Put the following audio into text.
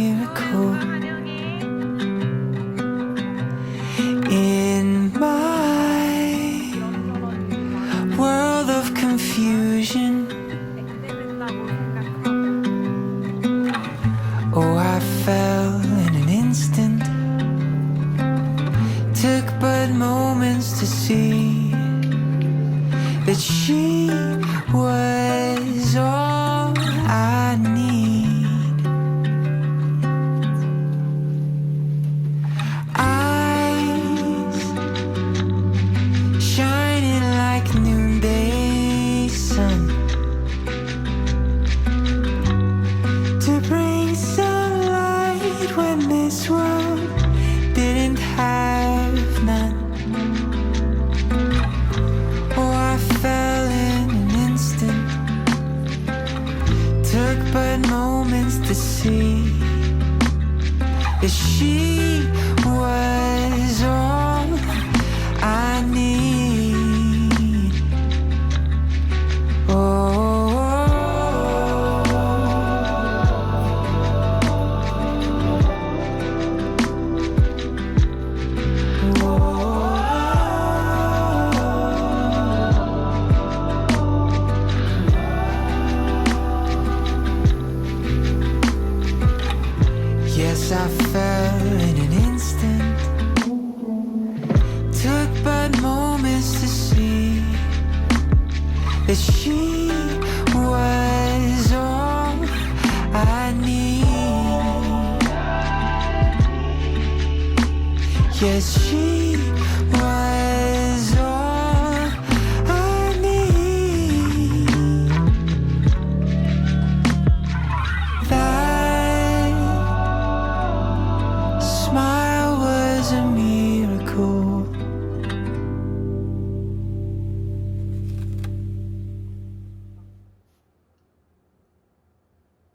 miracle in my world of confusion. Oh, I fell in an instant, took but moments to see that she was all I need. Eyes shining like noonday sun to bring some light when this world didn't have none. Oh, I fell in an instant, took but moments to see that she was all I need. Oh, yes, I fell in an instant, took but moments to see that she was all I need. Yes, she